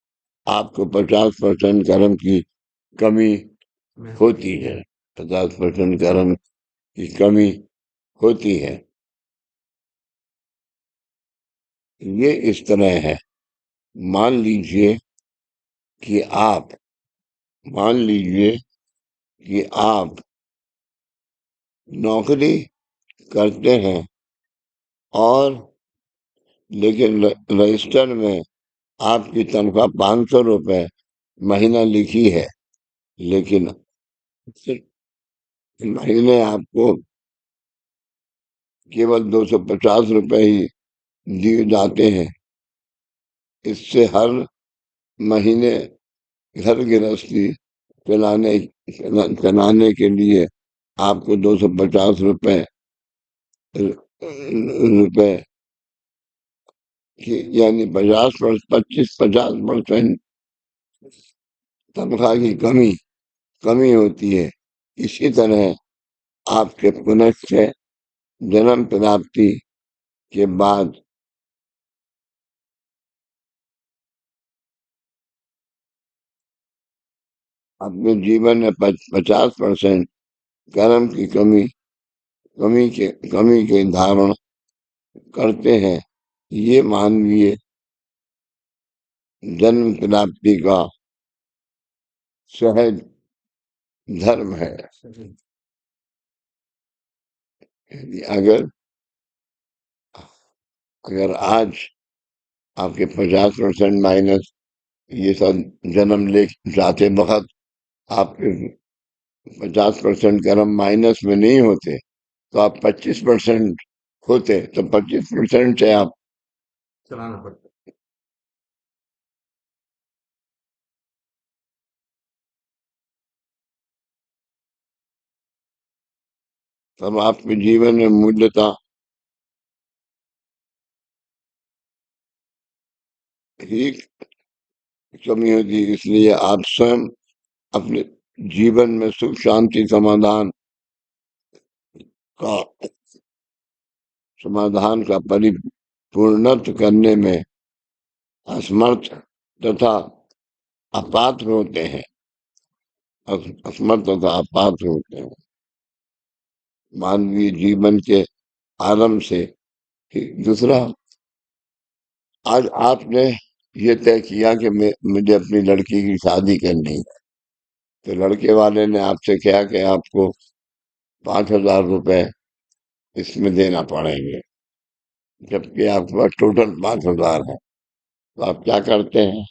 आपको 50% कर्म की कमी होती है। 50% कर्म की कमी होती है। ये इस तरह है। मान लीजिए कि आप मान लीजिए कि आप नौकरी करते हैं और लेकिन रजिस्टर में आपकी तनख्वाह 500 रुपये महीना लिखी है, लेकिन सिर्फ महीने आपको केवल 250 रुपये ही दिए जाते हैं। इससे हर महीने घर गृहस्थी चलाने चलाने के लिए आपको 250 रुपये की, यानी 50% तनख्वाह की कमी होती है। इसी तरह आपके पुनश्च जन्म प्राप्ति के बाद अपने जीवन में 50% कर्म की कमी के धारण करते हैं। ये मानवीय जन्म प्राप्ति का सहज धर्म है। यदि अगर अगर आज आपके 50% माइनस ये सब जन्म ले जाते वक्त आपके 50% कर्म माइनस में नहीं होते, तो आप 25% होते, तो 25% से आप चलाना पड़ता है। तब आपके जीवन में मूल्यता ही कमी होती है। इसलिए आप स्वयं अपने जीवन में सुख शांति का समाधान का परिपूर्णत्व करने में असमर्थ तथा अपात्र होते हैं। असमर्थ तथा अपात्र होते हैं। मानवीय जीवन के आरंभ से ही। दूसरा, आज आपने ये तय किया कि मुझे अपनी लड़की की शादी करनी है, तो लड़के वाले ने आपसे कहा कि आपको 5,000 रुपए इसमें देना पड़ेंगे, जबकि आपके पास टोटल 5,000 है। तो आप क्या करते हैं?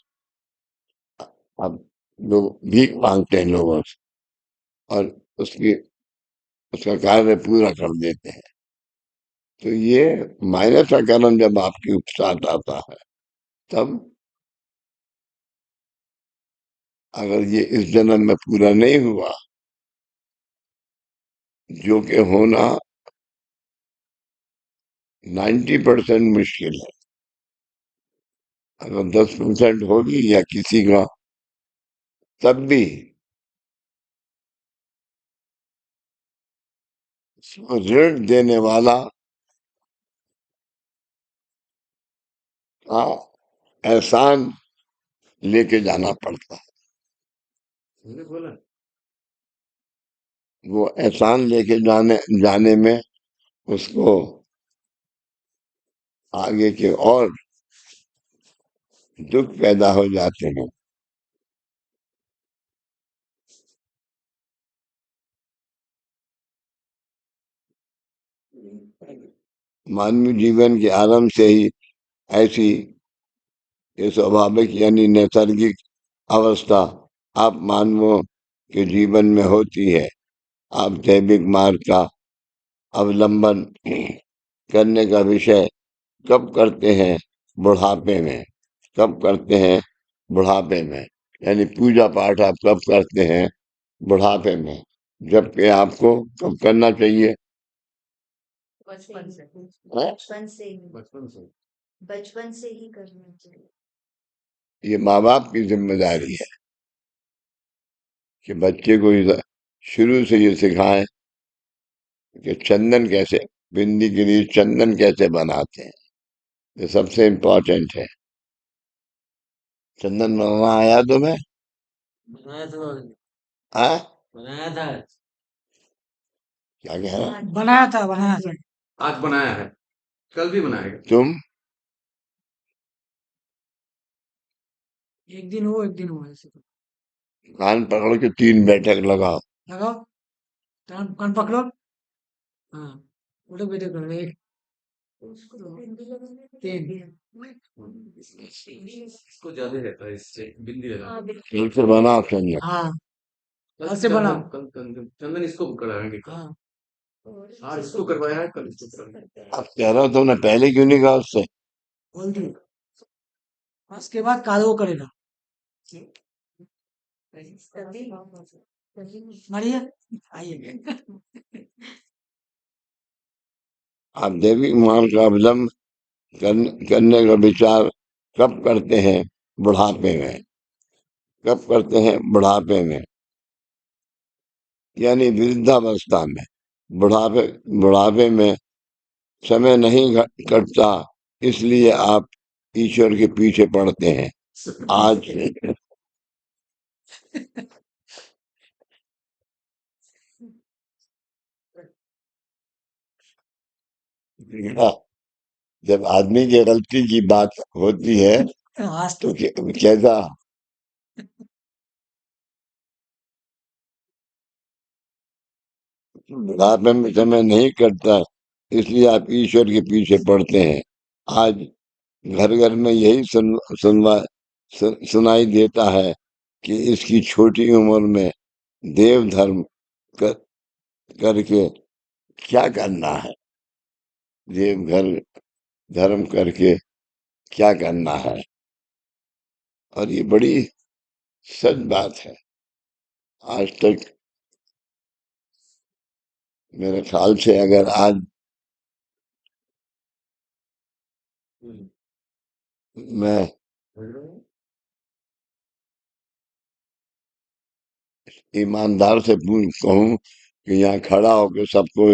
आप लोग भीख मांगते हैं लोगों से और उसकी उसका कार्य पूरा कर देते हैं। तो ये माइनस का कर्म जब आपके साथ आता है, तब अगर ये इस जन्म में पूरा नहीं हुआ, जो कि होना 90% मुश्किल है, अगर 10% होगी या किसी का, तब भी उसको ऋण देने वाला का एहसान लेके जाना पड़ता है। मैंने बोला वो एहसान लेके जाने में उसको आगे के और दुख पैदा हो जाते हैं। मानवीय जीवन के आरंभ से ही ऐसी ये स्वाभाविक यानी नैसर्गिक अवस्था आप मानवों के जीवन में होती है। आप दैविक मार्ग का अवलंबन करने का विषय कब करते हैं? बुढ़ापे में। कब करते हैं? बुढ़ापे में। यानी पूजा पाठ आप कब करते हैं? बुढ़ापे में। जबकि आपको कब करना चाहिए? बचपन से। हैं? बचपन से ही बचपन से। बचपन से ही करना चाहिए। ये माँ बाप की जिम्मेदारी है कि बच्चे को शुरू से ये सिखाएं कि चंदन कैसे, बिंदी के लिए चंदन कैसे बनाते हैं। ये सबसे इम्पोर्टेंट है। चंदन बनाना आया तुम्हें? बनाया था हाँ? बनाया था क्या कह रहा है? बनाया था बनाया था आज बनाया है, कल भी बनाएगा। तुम? एक दिन हो एक दिन हो ऐसे तो कान पकड़ के 3 बैठक लगाओ। लगाओ कान पकड़ो हाँ उल्टे बैठे करो एक उसको तो बिंदी लगाने में तीन इसको ज्यादा रहता है, इससे बिंदी लगा। हाँ बिल्कुल। फिर से बनाओ चंदन। हाँ कल ऐसे बनाओ। चंदन इसको कराएंगे कल। हाँ और आज इसको करवाया है, कल इसको कराएंगे। अब कह रहा हूं तुमने पहले क्यों नहीं कहा उससे? बोल दी उसके बाद काल वो करेगा तभी मारिए आइए आप दैविक मार्ग का अवलंब करने का विचार कब करते हैं? बुढ़ापे में। कब करते हैं? बुढ़ापे में, यानी वृद्धावस्था में। बुढ़ापे बुढ़ापे में समय नहीं कटता, इसलिए आप ईश्वर के पीछे पड़ते हैं। आज जब आदमी की गलती की बात होती है आज तो कैसा बुढ़ापे में समय नहीं कटता, इसलिए आप ईश्वर के पीछे पड़ते हैं। आज घर घर में यही सुनाई देता है कि इसकी छोटी उम्र में देव धर्म कर, करके क्या करना है, देव घर धर्म करके क्या करना है। और ये बड़ी सच बात है। आज तक मेरे ख्याल से अगर आज मैं ईमानदार से पूछ कहूं कि यहाँ खड़ा होकर सबको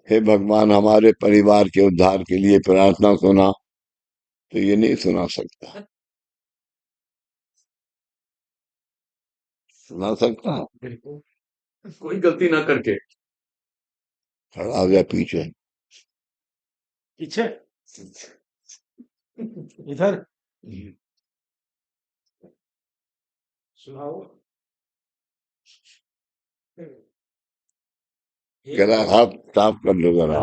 हे भगवान हमारे परिवार के उद्धार के लिए प्रार्थना सुना, तो ये नहीं सुना सकता। सुना सकता है? बिल्कुल, कोई गलती ना करके। खड़ा हो गया पीछे। पीछे इधर सुनाओ। जरा हाथ साफ कर लो जरा।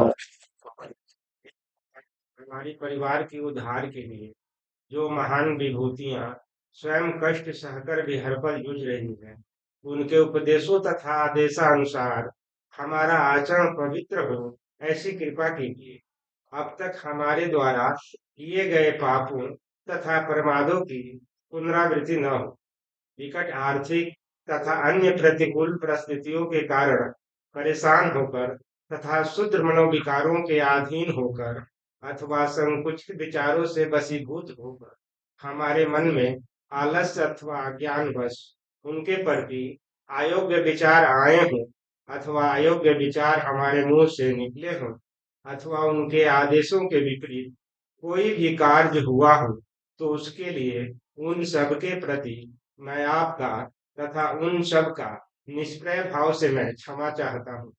हमारे परिवार के उद्धार के लिए जो महान विभूतियां स्वयं कष्ट सहकर भी हर पल जूझ रही हैं, उनके उपदेशों तथा आदेशानुसार हमारा आचरण पवित्र हो, ऐसी कृपा कीजिए। अब तक हमारे द्वारा किए गए पापों तथा प्रमादों की पुनरावृत्ति न हो। विकट आर्थिक तथा अन्य प्रतिकूल परिस्थितियों के कारण परेशान होकर तथा शुद्ध मनोविकारों के अधीन होकर अथवा संकुचित विचारों से वशीभूत होकर हमारे मन में आलस्य अथवा अज्ञानवश उनके प्रति अयोग्य विचार आए हों, अथवा अयोग्य विचार हमारे मुंह से निकले हों, अथवा उनके आदेशों के विपरीत कोई भी कार्य हुआ हो, तो उसके लिए उन सब के प्रति मैं आपका तथा उन सब का निष्प्रय भाव से मैं क्षमा चाहता हूँ।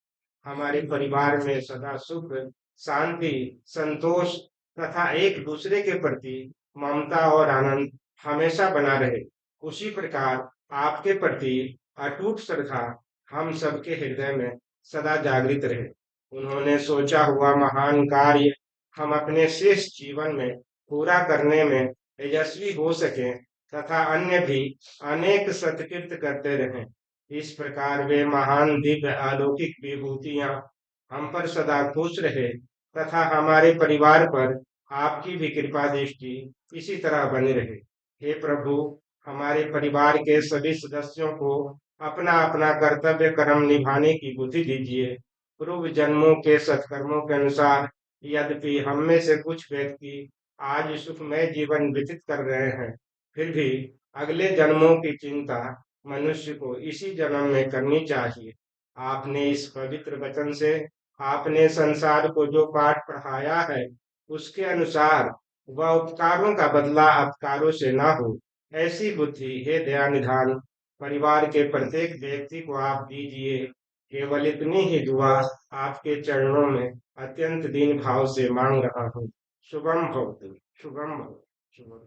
हमारे परिवार में सदा सुख, शांति, संतोष तथा एक दूसरे के प्रति ममता और आनंद हमेशा बना रहे। उसी प्रकार आपके प्रति अटूट श्रद्धा हम सबके हृदय में सदा जागृत रहे। उन्होंने सोचा हुआ महान कार्य हम अपने शेष जीवन में पूरा करने में यशस्वी हो सके तथा अन्य भी अनेक सत्कृत करते रहें। इस प्रकार वे महान दिव्य अलौकिक विभूतियां हम पर सदा खुश रहे तथा हमारे परिवार पर आपकी भी कृपा दृष्टि इसी तरह बनी रहे। हे प्रभु, हमारे परिवार के सभी सदस्यों को अपना अपना कर्तव्य कर्म निभाने की बुद्धि दीजिए। पूर्व जन्मों के सत्कर्मों के अनुसार यद्यपि हम में से कुछ व्यक्ति आज सुखमय जीवन व्यतीत कर रहे हैं, फिर भी अगले जन्मों की चिंता मनुष्य को इसी जन्म में करनी चाहिए। आपने इस पवित्र वचन से आपने संसार को जो पाठ पढ़ाया है, उसके अनुसार वह उपकारों का बदला अपकारों से ना हो, ऐसी बुद्धि हे दया निधान परिवार के प्रत्येक व्यक्ति को आप दीजिए। केवल इतनी ही दुआ आपके चरणों में अत्यंत दीन भाव से मांग रहा हूँ। शुभम भवतु, शुभम भवतु, शुभम।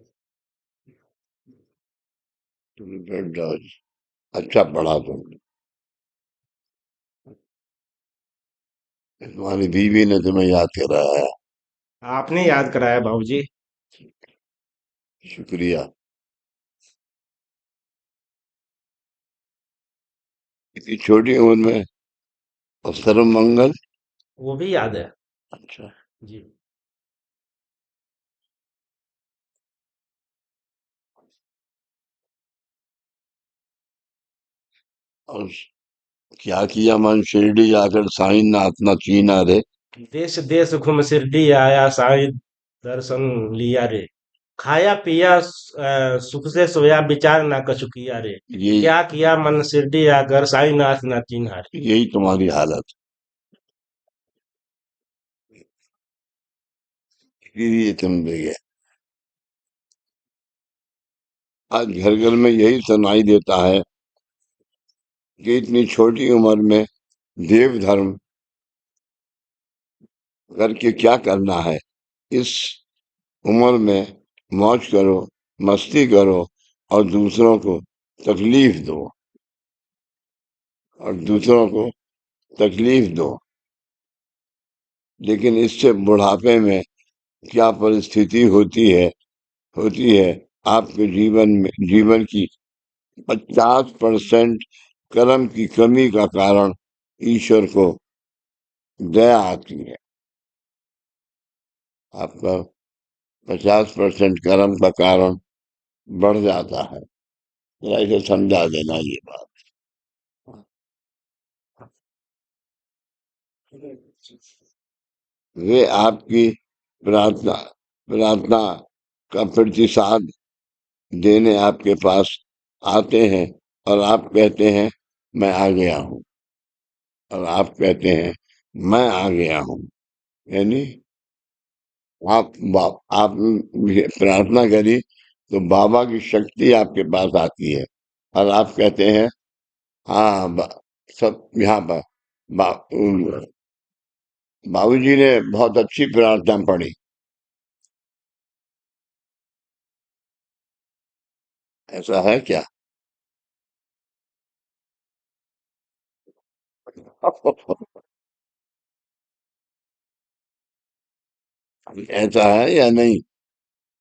तुम बैठ जाओ जी। अच्छा पढ़ा तुमने। तुम्हारी बीवी ने तुम्हें याद कराया है। आपने याद कराया बाबूजी। शुक्रिया। इतनी छोटी उम्र में और सर्व मंगल। वो भी याद है अच्छा, जी। और क्या किया मन शिरडी जाकर साईनाथ न चीना रे। देश देश घूम शिरडी आया, साईं दर्शन लिया रे। खाया पिया सुख से सोया, विचार ना कछु किया रे। ये क्या किया मन शिरडी आकर, साईनाथ ना चिन्हा रे। यही तुम्हारी हालत। ये तुम देखिए, आज घर घर में यही सुनाई देता है कि इतनी छोटी उम्र में देव धर्म करके क्या करना है। इस उम्र में मौज करो, मस्ती करो और दूसरों को तकलीफ दो और दूसरों को तकलीफ दो, लेकिन इससे बुढ़ापे में क्या परिस्थिति होती है, आपके जीवन की 50% कर्म की कमी का कारण ईश्वर को दया आती है। आपका 50% कर्म का कारण बढ़ जाता है। जरा इसे समझा देना ये बात। वे आपकी प्रार्थना प्रार्थना का प्रतिसाद देने आपके पास आते हैं और आप कहते हैं मैं आ गया हूँ, और आप कहते हैं मैं आ गया हूँ। यानी आप प्रार्थना करी तो बाबा की शक्ति आपके पास आती है, और आप कहते हैं हाँ सब यहाँ पर बा, बाबूजी ने बहुत अच्छी प्रार्थना पढ़ी। ऐसा है क्या? ऐसा है या नहीं?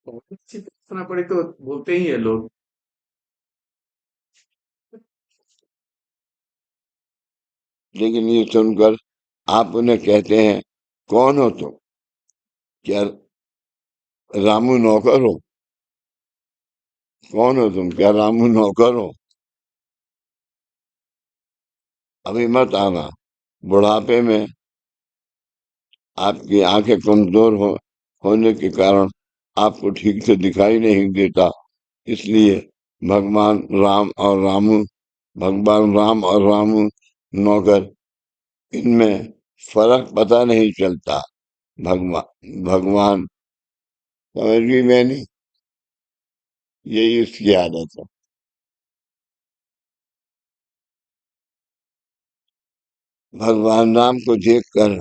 बहुत अच्छी सुना पड़ी तो बोलते ही है लोग। लेकिन ये सुनकर आप उन्हें कहते हैं कौन हो तुम? क्या रामू नौकर हो? कौन हो तुम? क्या रामू नौकर हो? अभी मत आना। बुढ़ापे में आपकी आंखें कमजोर होने के कारण आपको ठीक से दिखाई नहीं देता, इसलिए भगवान राम और रामू भगवान राम और रामू नौकर, इनमें फर्क पता नहीं चलता। भगवान भगवान समझ गई मैंने? यही उसकी आदत है। भगवान राम को देखकर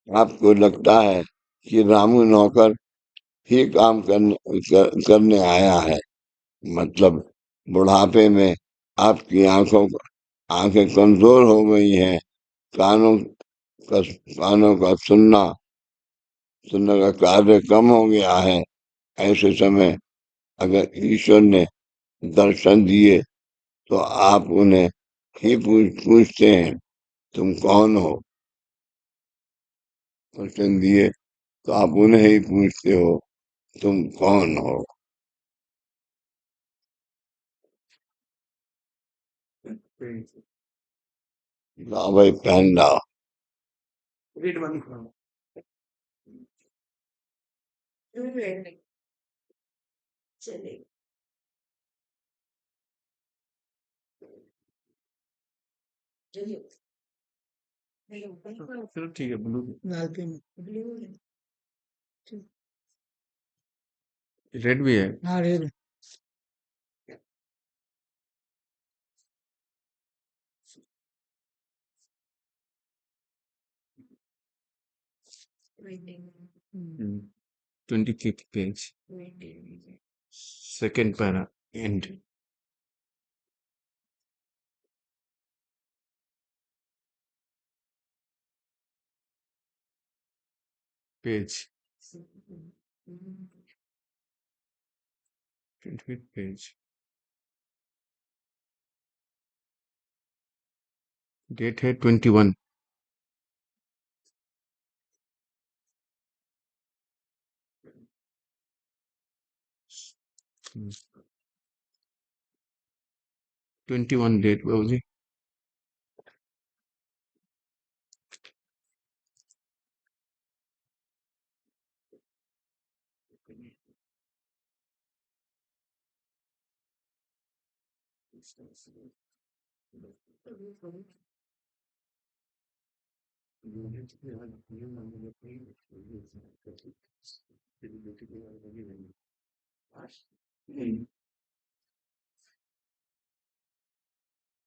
आपको लगता है कि रामू नौकर ही काम करने आया है। मतलब बुढ़ापे में आपकी आंखें कमजोर हो गई हैं, कानों कानों का सुनने का कार्य कम हो गया है। ऐसे समय अगर ईश्वर ने दर्शन दिए तो आप उन्हें ही पूछते हैं तुम कौन हो? दर्शन दिए तो आप उन्हें ही पूछते हो तुम कौन हो? लाओ भाई पहन लाओ। रीड बंद करो। चलिए चलिए चलो ठीक है, ब्लू लाल पेन। रेड भी है। हाँ red. Hmm, 25th page, second para, end. Page 25th page, date है 21। 21 डेट बाबूजी।